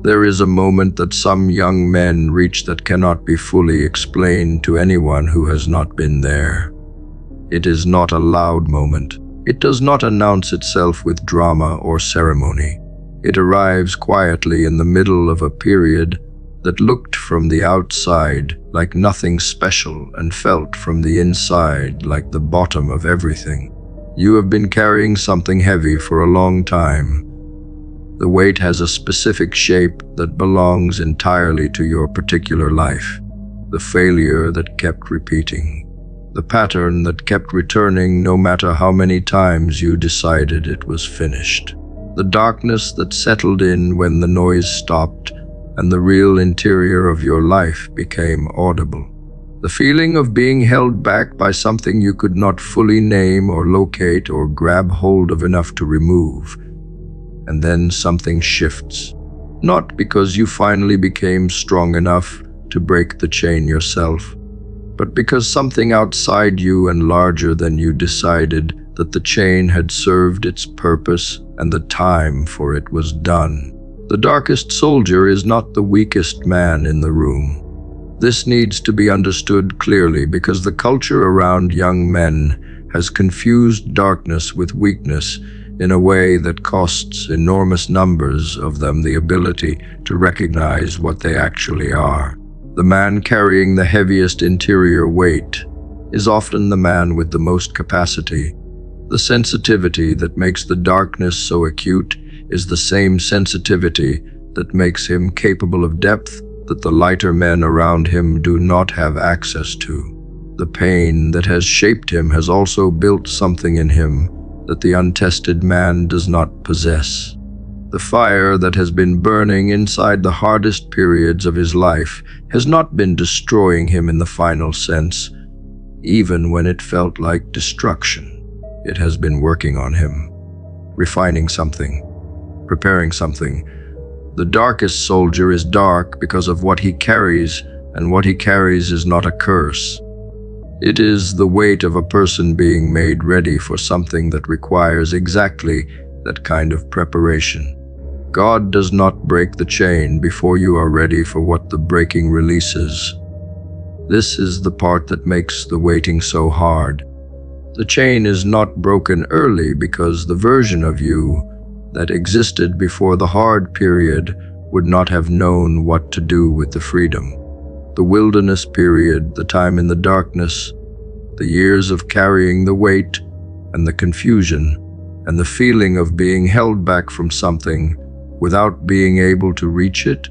There is a moment that some young men reach that cannot be fully explained to anyone who has not been there. It is not a loud moment. It does not announce itself with drama or ceremony. It arrives quietly in the middle of a period that looked from the outside like nothing special and felt from the inside like the bottom of everything. You have been carrying something heavy for a long time. The weight has a specific shape that belongs entirely to your particular life. The failure that kept repeating. The pattern that kept returning no matter how many times you decided it was finished. The darkness that settled in when the noise stopped and the real interior of your life became audible. The feeling of being held back by something you could not fully name or locate or grab hold of enough to remove. And then something shifts. Not because you finally became strong enough to break the chain yourself, but because something outside you and larger than you decided that the chain had served its purpose and the time for it was done. The darkest soldier is not the weakest man in the room. This needs to be understood clearly because the culture around young men has confused darkness with weakness in a way that costs enormous numbers of them the ability to recognize what they actually are. The man carrying the heaviest interior weight is often the man with the most capacity. The sensitivity that makes the darkness so acute is the same sensitivity that makes him capable of depth that the lighter men around him do not have access to. The pain that has shaped him has also built something in him that the untested man does not possess. The fire that has been burning inside the hardest periods of his life has not been destroying him in the final sense, even when it felt like destruction. It has been working on him, refining something, preparing something. The darkest soldier is dark because of what he carries, and what he carries is not a curse. It is the weight of a person being made ready for something that requires exactly that kind of preparation. God does not break the chain before you are ready for what the breaking releases. This is the part that makes the waiting so hard. The chain is not broken early because the version of you that existed before the hard period would not have known what to do with the freedom. The wilderness period, the time in the darkness, the years of carrying the weight and the confusion and the feeling of being held back from something without being able to reach it,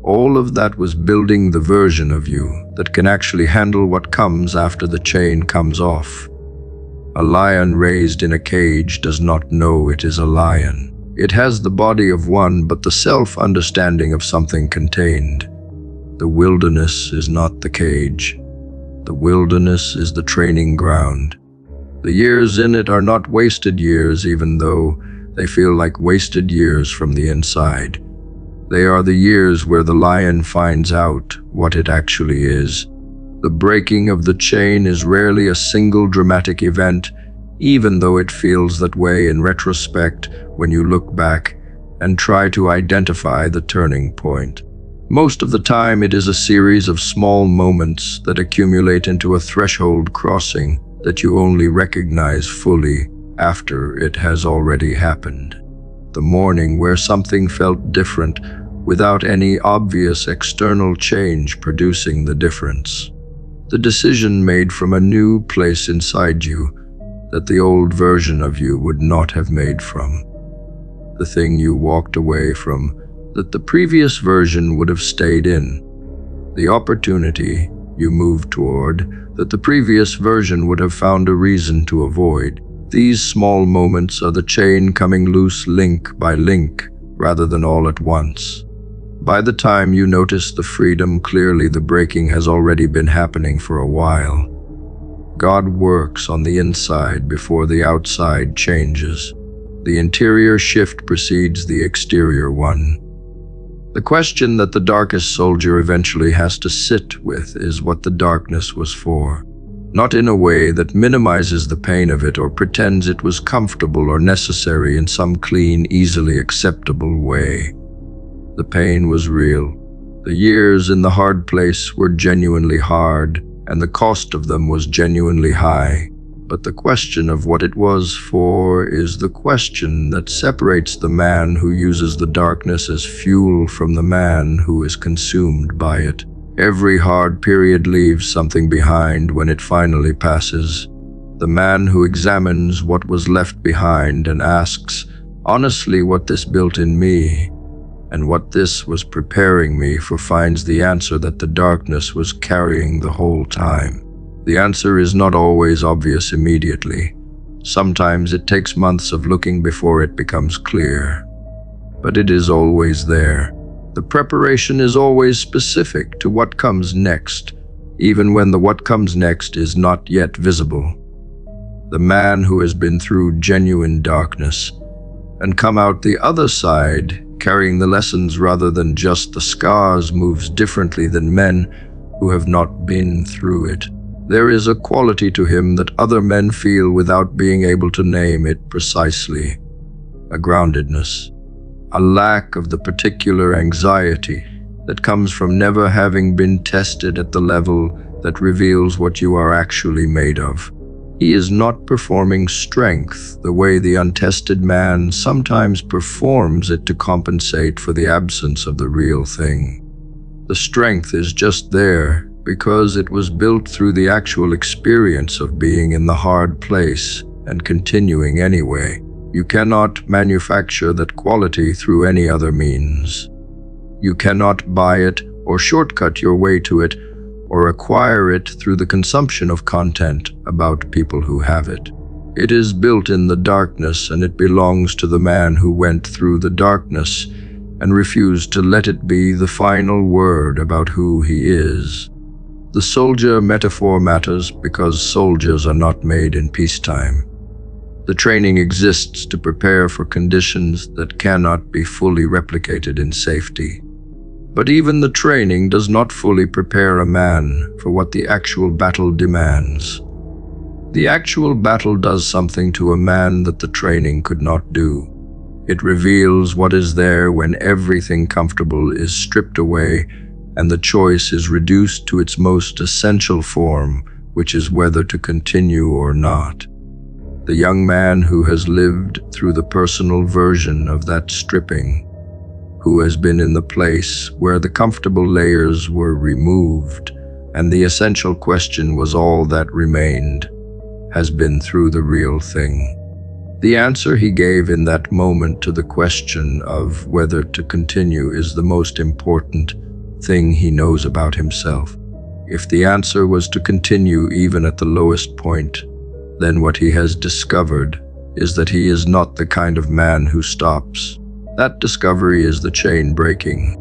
all of that was building the version of you that can actually handle what comes after the chain comes off. A lion raised in a cage does not know it is a lion. It has the body of one, but the self-understanding of something contained. The wilderness is not the cage. The wilderness is the training ground. The years in it are not wasted years, even though they feel like wasted years from the inside. They are the years where the lion finds out what it actually is. The breaking of the chain is rarely a single dramatic event, even though it feels that way in retrospect when you look back and try to identify the turning point. Most of the time, it is a series of small moments that accumulate into a threshold crossing that you only recognize fully after it has already happened. The morning where something felt different without any obvious external change producing the difference. The decision made from a new place inside you that the old version of you would not have made from. The thing you walked away from that the previous version would have stayed in. The opportunity you moved toward that the previous version would have found a reason to avoid. These small moments are the chain coming loose link by link rather than all at once. By the time you notice the freedom clearly, the breaking has already been happening for a while. God works on the inside before the outside changes. The interior shift precedes the exterior one. The question that the darkest soldier eventually has to sit with is what the darkness was for. Not in a way that minimizes the pain of it or pretends it was comfortable or necessary in some clean, easily acceptable way. The pain was real. The years in the hard place were genuinely hard, and the cost of them was genuinely high. But the question of what it was for is the question that separates the man who uses the darkness as fuel from the man who is consumed by it. Every hard period leaves something behind when it finally passes. The man who examines what was left behind and asks, honestly, what this built in me, and what this was preparing me for, finds the answer that the darkness was carrying the whole time. The answer is not always obvious immediately. Sometimes it takes months of looking before it becomes clear. But it is always there. The preparation is always specific to what comes next, even when the what comes next is not yet visible. The man who has been through genuine darkness and come out the other side carrying the lessons rather than just the scars moves differently than men who have not been through it. There is a quality to him that other men feel without being able to name it precisely. A groundedness, a lack of the particular anxiety that comes from never having been tested at the level that reveals what you are actually made of. He is not performing strength the way the untested man sometimes performs it to compensate for the absence of the real thing. The strength is just there because it was built through the actual experience of being in the hard place and continuing anyway. You cannot manufacture that quality through any other means. You cannot buy it or shortcut your way to it or acquire it through the consumption of content about people who have it. It is built in the darkness, and it belongs to the man who went through the darkness and refused to let it be the final word about who he is. The soldier metaphor matters because soldiers are not made in peacetime. The training exists to prepare for conditions that cannot be fully replicated in safety. But even the training does not fully prepare a man for what the actual battle demands. The actual battle does something to a man that the training could not do. It reveals what is there when everything comfortable is stripped away and the choice is reduced to its most essential form, which is whether to continue or not. The young man who has lived through the personal version of that stripping, who has been in the place where the comfortable layers were removed and the essential question was all that remained, has been through the real thing. The answer he gave in that moment to the question of whether to continue is the most important thing he knows about himself. If the answer was to continue even at the lowest point, then what he has discovered is that he is not the kind of man who stops. That discovery is the chain breaking.